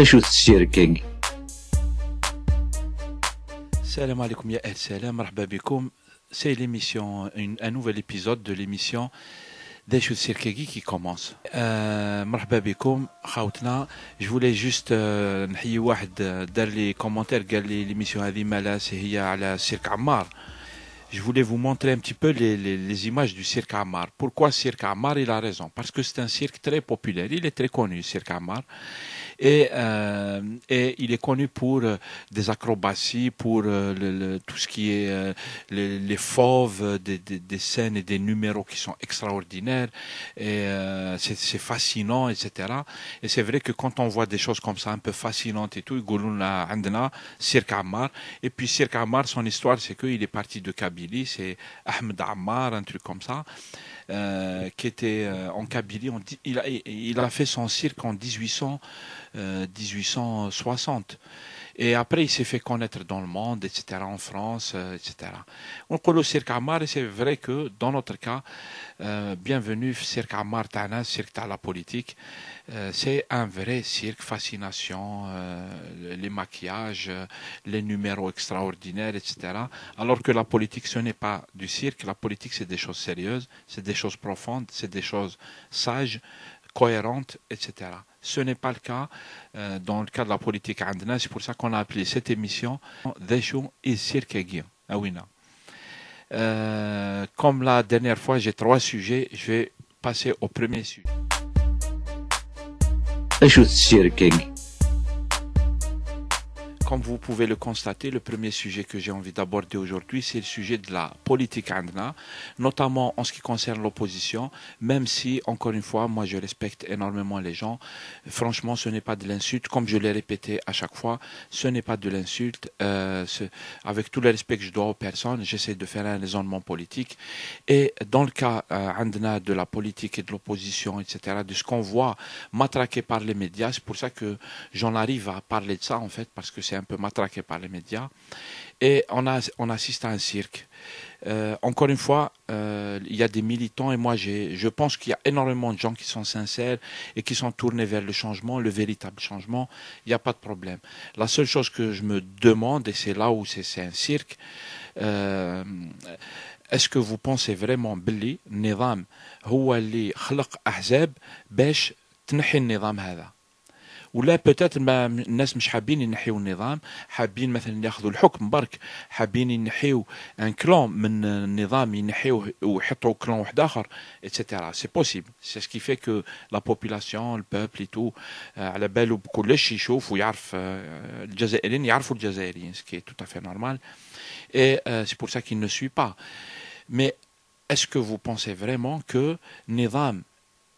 أشو السيركينج. Salam alaikum ya salam, marhaba bikoum. C'est l'émission, un nouvel épisode de l'émission Deshout Sirkegi qui commence. Marhaba bikoum, khawtna. Je voulais juste نحيي واحد دار لي commentaire قال لي l'émission هذه مالا هي على Cirque Ammar. Je voulais vous montrer un petit peu les images du cirque Ammar. Pourquoi cirque Ammar? Il a raison. Parce que c'est un cirque très populaire. Il est très connu, cirque Ammar. Et il est connu pour des acrobaties, pour tout ce qui est les fauves, des scènes et des numéros qui sont extraordinaires. Et c'est fascinant, etc. Et c'est vrai que quand on voit des choses comme ça, un peu fascinantes et tout, يقولون عندنا cirque Ammar. Et puis cirque Ammar, son histoire, c'est qu'il est parti de Kabylie, c'est Ahmed Ammar, un truc comme ça. Qui était en Kabylie. Il a fait son cirque en 1860. Et après, il s'est fait connaître dans le monde, etc., en France, etc. On connaît le cirque Ammar et c'est vrai que dans notre cas, bienvenue cirque Ammar Tana, cirque à la politique. C'est un vrai cirque, fascination, les maquillages, les numéros extraordinaires, etc. Alors que la politique, ce n'est pas du cirque. La politique, c'est des choses sérieuses, c'est des choses profondes, c'est des choses sages, cohérentes, etc. Ce n'est pas le cas dans le cas de la politique عندنا. C'est pour ça qu'on a appelé cette émission Deshout et Sirkegi. Ah oui, non. Comme la dernière fois, j'ai 3 sujets. Je vais passer au premier sujet. أشو السيركينج. Comme vous pouvez le constater, le premier sujet que j'ai envie d'aborder aujourd'hui, c'est le sujet de la politique andna, notamment en ce qui concerne l'opposition, même si, encore une fois, moi je respecte énormément les gens. Franchement, ce n'est pas de l'insulte, comme je l'ai répété à chaque fois, ce n'est pas de l'insulte. Avec tout le respect que je dois aux personnes, j'essaie de faire un raisonnement politique. Et dans le cas andna de la politique et de l'opposition, etc., de ce qu'on voit matraqué par les médias, c'est pour ça que j'en arrive à parler de ça, en fait, parce que c'est un peu matraqué par les médias. Et on assiste à un cirque. Encore une fois, il y a des militants et moi je pense qu'il y a énormément de gens qui sont sincères et qui sont tournés vers le changement, le véritable changement. Il n'y a pas de problème. La seule chose que je me demande, et c'est là où c'est un cirque, est-ce que vous pensez vraiment باللي النظام هو اللي خلق أحزاب باش تنحي النظام هذا؟ ولا بوتيتر ما الناس مش حابين ينحيوا النظام، حابين مثلا ياخذوا الحكم برك، حابين ينحيوا ان كلون من النظام، ينحيوه ويحطوا كلون واحد اخر اتسيتيرا. سي بوسيبل، سي سكي في كو لا بوبولاسيون البوبل اي تو على بالو بكلش، يشوف ويعرف الجزائريين يعرفوا الجزائريين، سكي تو افي نورمال. Et c'est pour ça qu'il ne suit pas. Mais est-ce que vous pensez vraiment que Nizam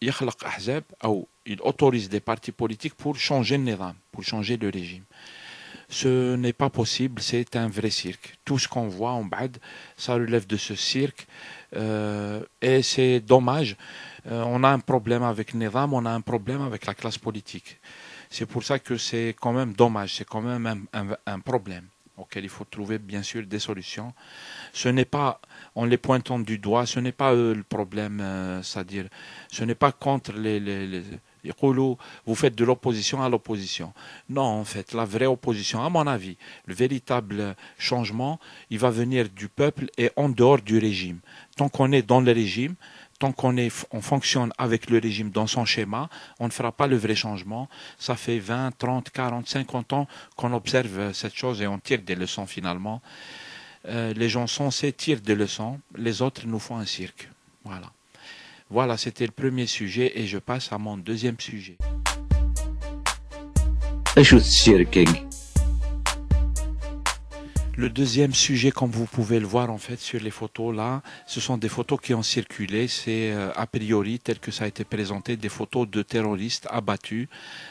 يخلق أحزاب أو il autorise des partis politiques pour changer le nizam, pour changer le régime? Ce n'est pas possible, c'est un vrai cirque. Tout ce qu'on voit en bad, ça relève de ce cirque. Et c'est dommage. On a un problème avec le nizam, on a un problème avec la classe politique. C'est pour ça que c'est quand même dommage, c'est quand même un problème auquel il faut trouver bien sûr des solutions. Ce n'est pas, en les pointant du doigt, ce n'est pas eux le problème, c'est-à-dire, ce n'est pas contre les vous faites de l'opposition à l'opposition. Non, en fait, la vraie opposition, à mon avis, le véritable changement, il va venir du peuple et en dehors du régime. Tant qu'on est dans le régime, tant on fonctionne avec le régime dans son schéma, on ne fera pas le vrai changement. Ça fait 20, 30, 40, 50 ans qu'on observe cette chose et on tire des leçons finalement. Les gens censés tirent des leçons, les autres nous font un cirque. Voilà. Voilà, c'était le premier sujet et je passe à mon deuxième sujet. أشو السيركينج. Le deuxième sujet, comme vous pouvez le voir en fait sur les photos là, ce sont des photos qui ont circulé. C'est a priori, tel que ça a été présenté, des photos de terroristes abattus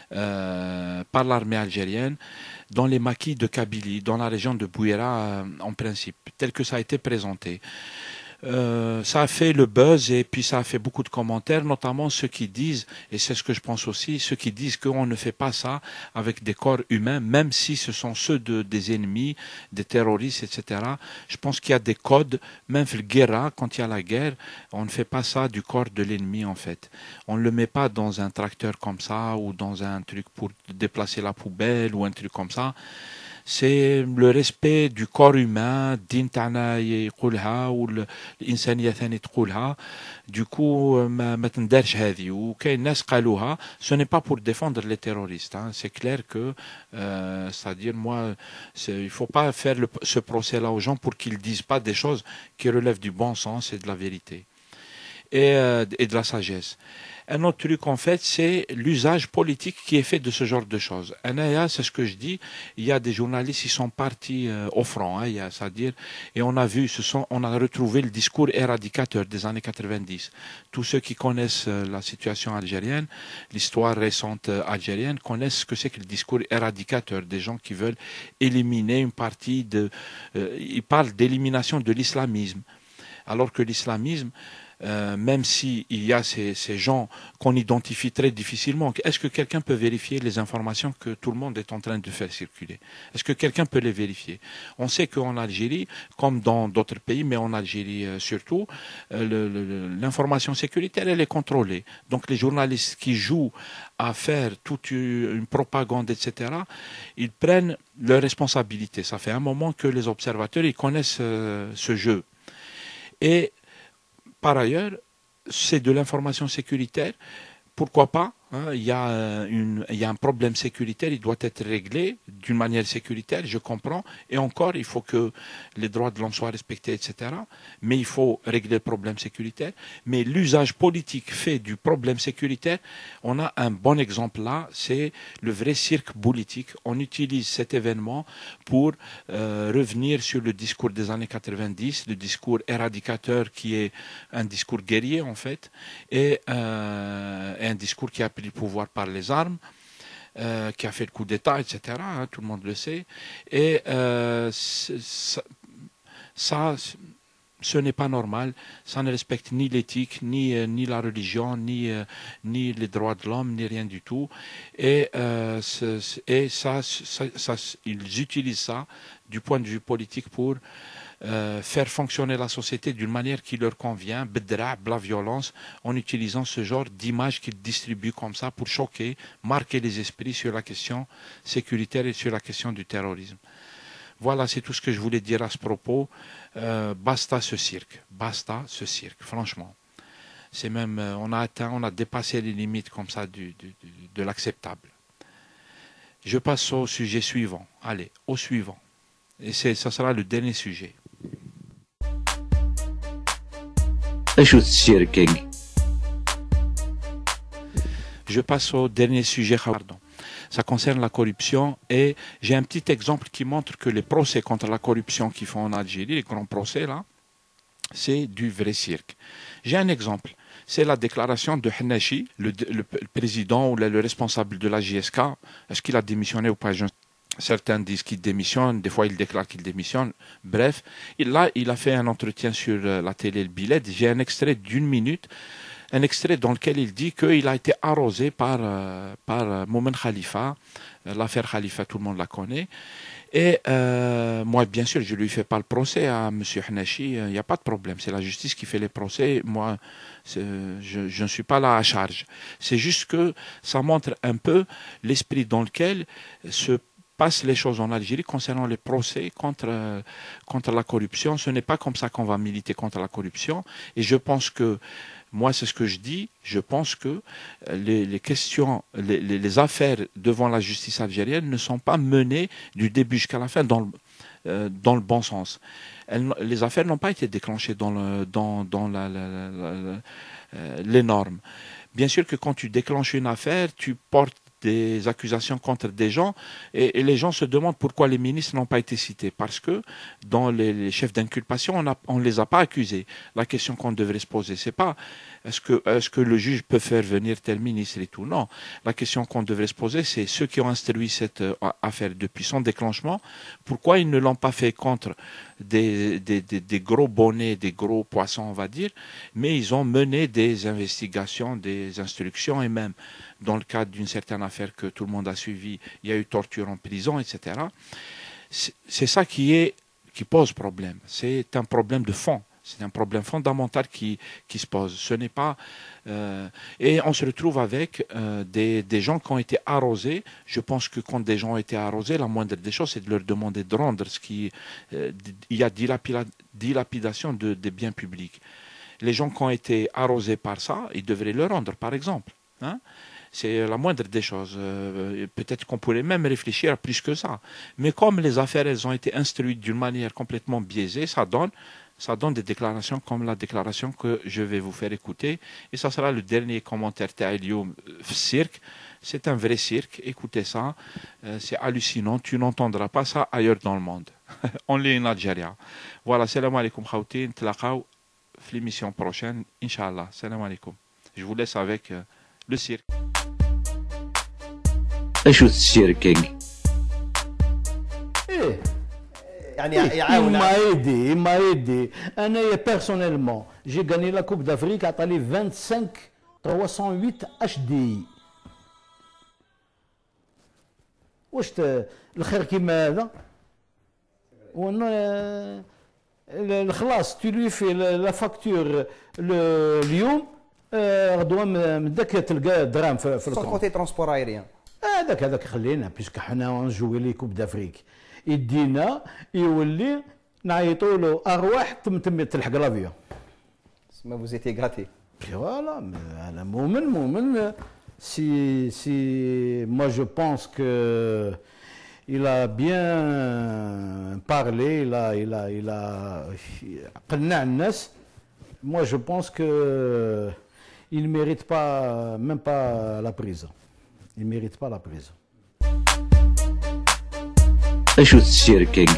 par l'armée algérienne dans les maquis de Kabylie, dans la région de Bouira en principe, tel que ça a été présenté. Ça a fait le buzz et puis ça a fait beaucoup de commentaires, notamment ceux qui disent, et c'est ce que je pense aussi, ceux qui disent qu'on ne fait pas ça avec des corps humains, même si ce sont ceux des ennemis, des terroristes, etc. Je pense qu'il y a des codes, même le guerra, quand il y a la guerre, on ne fait pas ça du corps de l'ennemi en fait. On ne le met pas dans un tracteur comme ça ou dans un truc pour déplacer la poubelle ou un truc comme ça. C'est le respect du corps humain, الدين تاعنا يقولها والإنسانية ثاني تقولها. Du coup, ما تندارش هذه وكاين ناس قالوها. Ce n'est pas pour défendre les terroristes. Hein. C'est clair que, c'est-à-dire moi, il faut pas faire ce procès-là aux gens pour qu'ils disent pas des choses qui relèvent du bon sens et de la vérité et de la sagesse. Un autre truc, en fait, c'est l'usage politique qui est fait de ce genre de choses. Anaya, c'est ce que je dis, il y a des journalistes qui sont partis au front, hein, c'est-à-dire, et on a vu, on a retrouvé le discours éradicateur des années 90. Tous ceux qui connaissent la situation algérienne, l'histoire récente algérienne, connaissent ce que c'est que le discours éradicateur, des gens qui veulent éliminer une partie ils parlent d'élimination de l'islamisme. Alors que l'islamisme, même s'il y a ces gens qu'on identifie très difficilement, est-ce que quelqu'un peut vérifier les informations que tout le monde est en train de faire circuler? Est-ce que quelqu'un peut les vérifier? On sait qu'en Algérie, comme dans d'autres pays, mais en Algérie surtout, l'information sécuritaire, elle est contrôlée. Donc les journalistes qui jouent à faire toute une propagande, etc., ils prennent leurs responsabilités. Ça fait un moment que les observateurs, ils connaissent ce jeu. Et par ailleurs, c'est de l'information sécuritaire. Pourquoi pas? Hein, il y a un problème sécuritaire, il doit être réglé d'une manière sécuritaire, je comprends. Et encore, il faut que les droits de l'homme soient respectés, etc. Mais il faut régler le problème sécuritaire. Mais l'usage politique fait du problème sécuritaire, on a un bon exemple là, c'est le vrai cirque politique. On utilise cet événement pour revenir sur le discours des années 90, le discours éradicateur qui est un discours guerrier en fait, et un discours qui a pris le pouvoir par les armes, qui a fait le coup d'État, etc. Hein, tout le monde le sait. Et ça, ce n'est pas normal. Ça ne respecte ni l'éthique, ni la religion, ni les droits de l'homme, ni rien du tout. Et ils utilisent ça du point de vue politique pour faire fonctionner la société d'une manière qui leur convient, la violence, en utilisant ce genre d'images qu'ils distribuent comme ça pour choquer, marquer les esprits sur la question sécuritaire et sur la question du terrorisme. Voilà, c'est tout ce que je voulais dire à ce propos. Basta ce cirque, franchement. C'est même, on a dépassé les limites comme ça de l'acceptable. Je passe au sujet suivant. Allez, au suivant. Et ça sera le dernier sujet. Je passe au dernier sujet, pardon. Ça concerne la corruption et j'ai un petit exemple qui montre que les procès contre la corruption qu'ils font en Algérie, les grands procès là, c'est du vrai cirque. J'ai un exemple. C'est la déclaration de Hannachi, le président ou le responsable de la JSK. Est-ce qu'il a démissionné ou pas? Certains disent qu'il démissionne, des fois il déclare qu'il démissionne. Bref, il a fait un entretien sur la télé Le Biled. J'ai un extrait d'1 minute, un extrait dans lequel il dit qu'il a été arrosé par Momen Khalifa. L'affaire Khalifa, tout le monde la connaît. Et moi, bien sûr, je ne lui fais pas le procès à M. Hannachi. Il n'y a pas de problème. C'est la justice qui fait les procès. Moi, je ne suis pas là à charge. C'est juste que ça montre un peu l'esprit dans lequel se passent les choses en Algérie concernant les procès contre la corruption. Ce n'est pas comme ça qu'on va militer contre la corruption. Et je pense que, moi c'est ce que je dis, je pense que les questions, les affaires devant la justice algérienne ne sont pas menées du début jusqu'à la fin dans le bon sens. Les affaires n'ont pas été déclenchées dans les normes. Bien sûr que quand tu déclenches une affaire, tu portes des accusations contre des gens et les gens se demandent pourquoi les ministres n'ont pas été cités. Parce que dans les chefs d'inculpation, on les a pas accusés. La question qu'on devrait se poser, c'est pas est-ce que le juge peut faire venir tel ministre et tout. Non. La question qu'on devrait se poser, c'est ceux qui ont instruit cette affaire depuis son déclenchement, pourquoi ils ne l'ont pas fait contre des gros bonnets, des gros poissons, on va dire, mais ils ont mené des investigations, des instructions et même dans le cadre d'une certaine affaire que tout le monde a suivie, il y a eu torture en prison, etc. C'est ça qui pose problème. C'est un problème de fond. C'est un problème fondamental qui se pose. Ce n'est pas... et on se retrouve avec des gens qui ont été arrosés. Je pense que quand des gens ont été arrosés, la moindre des choses, c'est de leur demander de rendre ce qui... il y a dilapidation des biens publics. Les gens qui ont été arrosés par ça, ils devraient le rendre, par exemple. Hein? C'est la moindre des choses. Peut-être qu'on pourrait même réfléchir à plus que ça. Mais comme les affaires, elles ont été instruites d'une manière complètement biaisée, ça donne des déclarations comme la déclaration que je vais vous faire écouter. Et ça sera le dernier commentaire Taïlioum cirque. C'est un vrai cirque. Écoutez ça. C'est hallucinant. Tu n'entendras pas ça ailleurs dans le monde. Only in Algeria. Voilà. Salam alaikum khawtin. Tlaqaw l'émission prochaine. Inch'Allah. Salam alaikum. Je vous laisse avec le cirque. ايش السيركينج؟ ايه يعني ما يدي انا بيرسونيلمون جي غاني لا كوب دافريك عطاني 25 308 اش دي واش الخير كيما هذا وانا خلاص تو لوي في لا فاكتور اليوم غدوه من داك تلقى دراهم في الكونت كوتي ترونسبور ايريان هذاك خلينا بيسك حنا نجوي لي كوب دافريك يدينا يولي نعيطوا له ارواح تم تلحق لافيون ما vous étiez gratté فوالا انا مؤمن si moi je pense que il a bien parlé il a قنع الناس moi je pense que il ne mérite pas même pas la prison. Il ne mérite pas la prison. ايش السيركينج؟